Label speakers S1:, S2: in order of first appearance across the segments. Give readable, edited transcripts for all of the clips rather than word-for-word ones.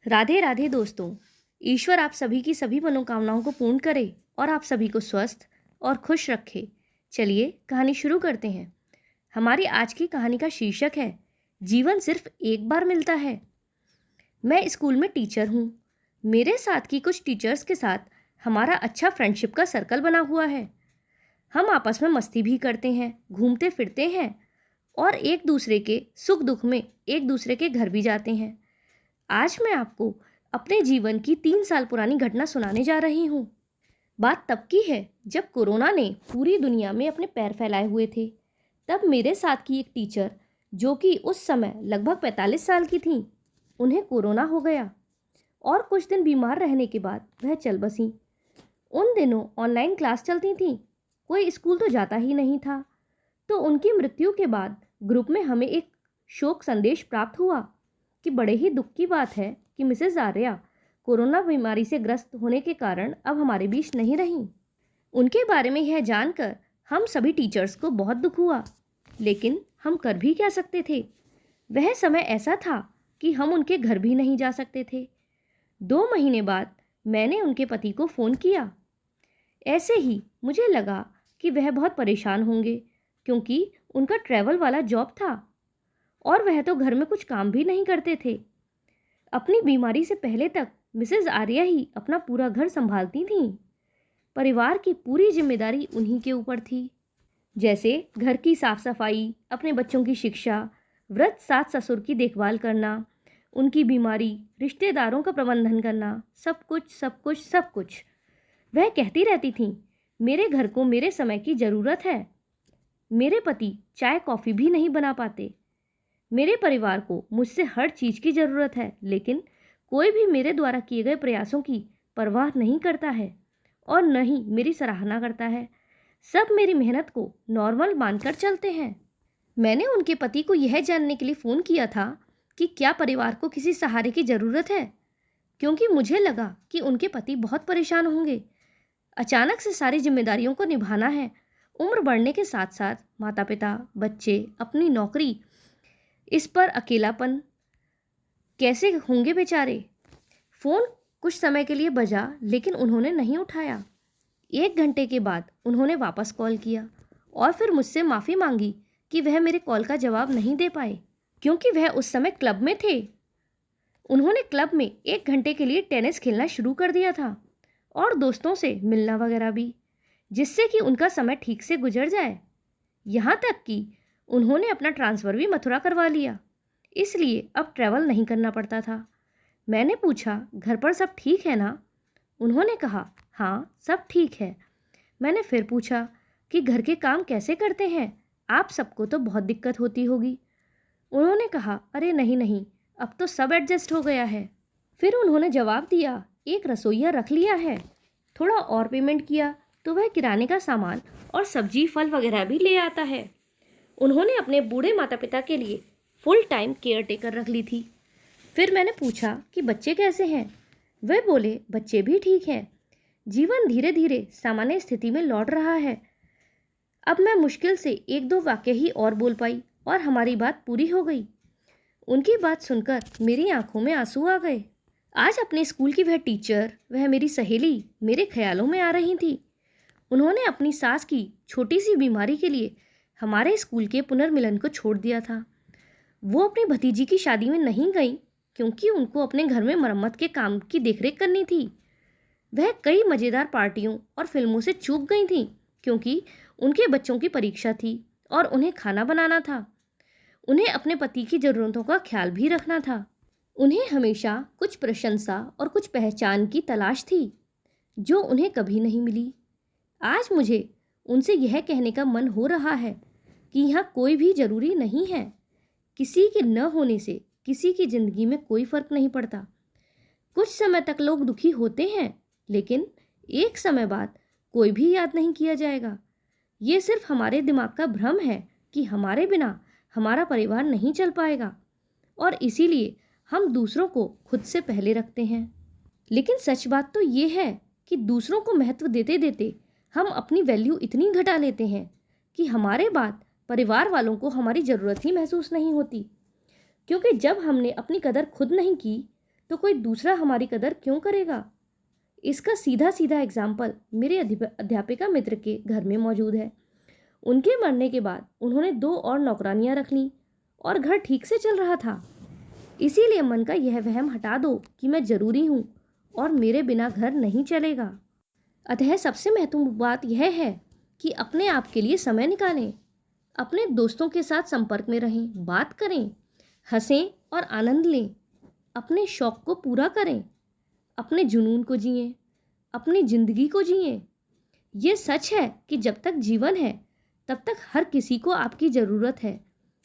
S1: राधे राधे दोस्तों। ईश्वर आप सभी की सभी मनोकामनाओं को पूर्ण करे और आप सभी को स्वस्थ और खुश रखे। चलिए कहानी शुरू करते हैं। हमारी आज की कहानी का शीर्षक है जीवन सिर्फ एक बार मिलता है। मैं स्कूल में टीचर हूँ। मेरे साथ की कुछ टीचर्स के साथ हमारा अच्छा फ्रेंडशिप का सर्कल बना हुआ है। हम आपस में मस्ती भी करते हैं, घूमते फिरते हैं और एक दूसरे के सुख दुख में एक दूसरे के घर भी जाते हैं। आज मैं आपको अपने जीवन की 3 साल पुरानी घटना सुनाने जा रही हूँ। बात तब की है जब कोरोना ने पूरी दुनिया में अपने पैर फैलाए हुए थे। तब मेरे साथ की एक टीचर, जो कि उस समय लगभग 45 साल की थीं, उन्हें कोरोना हो गया और कुछ दिन बीमार रहने के बाद वह चल बसीं। उन दिनों ऑनलाइन क्लास चलती थी, कोई स्कूल तो जाता ही नहीं था। तो उनकी मृत्यु के बाद ग्रुप में हमें एक शोक संदेश प्राप्त हुआ कि बड़े ही दुख की बात है कि मिसेस आर्या कोरोना बीमारी से ग्रस्त होने के कारण अब हमारे बीच नहीं रहीं। उनके बारे में यह जानकर हम सभी टीचर्स को बहुत दुख हुआ, लेकिन हम कर भी क्या सकते थे। वह समय ऐसा था कि हम उनके घर भी नहीं जा सकते थे। 2 महीने बाद मैंने उनके पति को फ़ोन किया। ऐसे ही मुझे लगा कि वह बहुत परेशान होंगे, क्योंकि उनका ट्रैवल वाला जॉब था और वह तो घर में कुछ काम भी नहीं करते थे। अपनी बीमारी से पहले तक मिसेस आर्या ही अपना पूरा घर संभालती थीं। परिवार की पूरी जिम्मेदारी उन्हीं के ऊपर थी, जैसे घर की साफ सफाई, अपने बच्चों की शिक्षा, वृद्ध सास ससुर की देखभाल करना, उनकी बीमारी, रिश्तेदारों का प्रबंधन करना, सब कुछ सब कुछ सब कुछ। वह कहती रहती थीं, मेरे घर को मेरे समय की ज़रूरत है। मेरे पति चाय कॉफ़ी भी नहीं बना पाते। मेरे परिवार को मुझसे हर चीज़ की ज़रूरत है, लेकिन कोई भी मेरे द्वारा किए गए प्रयासों की परवाह नहीं करता है और न ही मेरी सराहना करता है। सब मेरी मेहनत को नॉर्मल मानकर चलते हैं। मैंने उनके पति को यह जानने के लिए फ़ोन किया था कि क्या परिवार को किसी सहारे की ज़रूरत है, क्योंकि मुझे लगा कि उनके पति बहुत परेशान होंगे। अचानक से सारी जिम्मेदारियों को निभाना है। उम्र बढ़ने के साथ साथ माता पिता, बच्चे, अपनी नौकरी, इस पर अकेलापन कैसे होंगे बेचारे। फ़ोन कुछ समय के लिए बजा, लेकिन उन्होंने नहीं उठाया। 1 घंटे के बाद उन्होंने वापस कॉल किया और फिर मुझसे माफ़ी मांगी कि वह मेरे कॉल का जवाब नहीं दे पाए, क्योंकि वह उस समय क्लब में थे। उन्होंने क्लब में 1 घंटे के लिए टेनिस खेलना शुरू कर दिया था और दोस्तों से मिलना वगैरह भी, जिससे कि उनका समय ठीक से गुजर जाए। यहाँ तक कि उन्होंने अपना ट्रांसफ़र भी मथुरा करवा लिया, इसलिए अब ट्रैवल नहीं करना पड़ता था। मैंने पूछा, घर पर सब ठीक है ना? उन्होंने कहा, हाँ सब ठीक है। मैंने फिर पूछा कि घर के काम कैसे करते हैं, आप सबको तो बहुत दिक्कत होती होगी। उन्होंने कहा, अरे नहीं नहीं, अब तो सब एडजस्ट हो गया है। फिर उन्होंने जवाब दिया, एक रसोइया रख लिया है। थोड़ा और पेमेंट किया तो वह किराने का सामान और सब्जी फल वगैरह भी ले आता है। उन्होंने अपने बूढ़े माता पिता के लिए फुल टाइम केयर टेकर रख ली थी। फिर मैंने पूछा कि बच्चे कैसे हैं? वे बोले, बच्चे भी ठीक हैं। जीवन धीरे धीरे सामान्य स्थिति में लौट रहा है। अब मैं मुश्किल से 1-2 वाक्य ही और बोल पाई और हमारी बात पूरी हो गई। उनकी बात सुनकर मेरी आंखों में आंसू आ गए। आज अपने स्कूल की वह टीचर, वह मेरी सहेली मेरे ख्यालों में आ रही थी। उन्होंने अपनी सास की छोटी सी बीमारी के लिए हमारे स्कूल के पुनर्मिलन को छोड़ दिया था। वो अपनी भतीजी की शादी में नहीं गई, क्योंकि उनको अपने घर में मरम्मत के काम की देखरेख करनी थी। वह कई मज़ेदार पार्टियों और फिल्मों से चूक गई थी, क्योंकि उनके बच्चों की परीक्षा थी और उन्हें खाना बनाना था। उन्हें अपने पति की ज़रूरतों का ख्याल भी रखना था। उन्हें हमेशा कुछ प्रशंसा और कुछ पहचान की तलाश थी, जो उन्हें कभी नहीं मिली। आज मुझे उनसे यह कहने का मन हो रहा है कि यहाँ कोई भी ज़रूरी नहीं है। किसी के न होने से किसी की ज़िंदगी में कोई फ़र्क नहीं पड़ता। कुछ समय तक लोग दुखी होते हैं, लेकिन एक समय बाद कोई भी याद नहीं किया जाएगा। ये सिर्फ हमारे दिमाग का भ्रम है कि हमारे बिना हमारा परिवार नहीं चल पाएगा, और इसीलिए हम दूसरों को खुद से पहले रखते हैं। लेकिन सच बात तो ये है कि दूसरों को महत्व देते देते हम अपनी वैल्यू इतनी घटा लेते हैं कि हमारे बाद परिवार वालों को हमारी ज़रूरत ही महसूस नहीं होती। क्योंकि जब हमने अपनी कदर खुद नहीं की, तो कोई दूसरा हमारी कदर क्यों करेगा? इसका सीधा सीधा एग्जाम्पल मेरे अध्यापिका मित्र के घर में मौजूद है। उनके मरने के बाद उन्होंने 2 और नौकरानियां रख लीं और घर ठीक से चल रहा था। इसीलिए मन का यह वहम हटा दो कि मैं जरूरी हूँ और मेरे बिना घर नहीं चलेगा। अतः सबसे महत्वपूर्ण बात यह है कि अपने आप के लिए समय निकालें, अपने दोस्तों के साथ संपर्क में रहें, बात करें, हंसें और आनंद लें, अपने शौक को पूरा करें, अपने जुनून को जिएं, अपनी जिंदगी को जिएं। ये सच है कि जब तक जीवन है तब तक हर किसी को आपकी ज़रूरत है,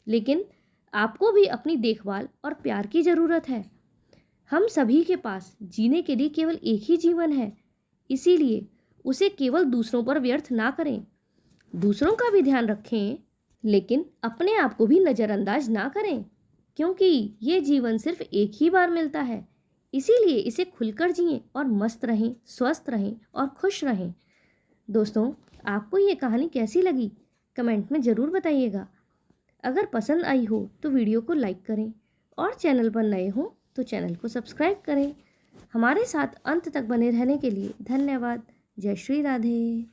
S1: लेकिन आपको भी अपनी देखभाल और प्यार की ज़रूरत है। हम सभी के पास जीने के लिए केवल एक ही जीवन है, इसीलिए उसे केवल दूसरों पर व्यर्थ ना करें। दूसरों का भी ध्यान रखें, लेकिन अपने आप को भी नज़रअंदाज ना करें, क्योंकि ये जीवन सिर्फ एक ही बार मिलता है। इसीलिए इसे खुलकर जिएं और मस्त रहें, स्वस्थ रहें और खुश रहें। दोस्तों, आपको ये कहानी कैसी लगी कमेंट में ज़रूर बताइएगा। अगर पसंद आई हो तो वीडियो को लाइक करें और चैनल पर नए हो तो चैनल को सब्सक्राइब करें। हमारे साथ अंत तक बने रहने के लिए धन्यवाद। जय श्री राधे।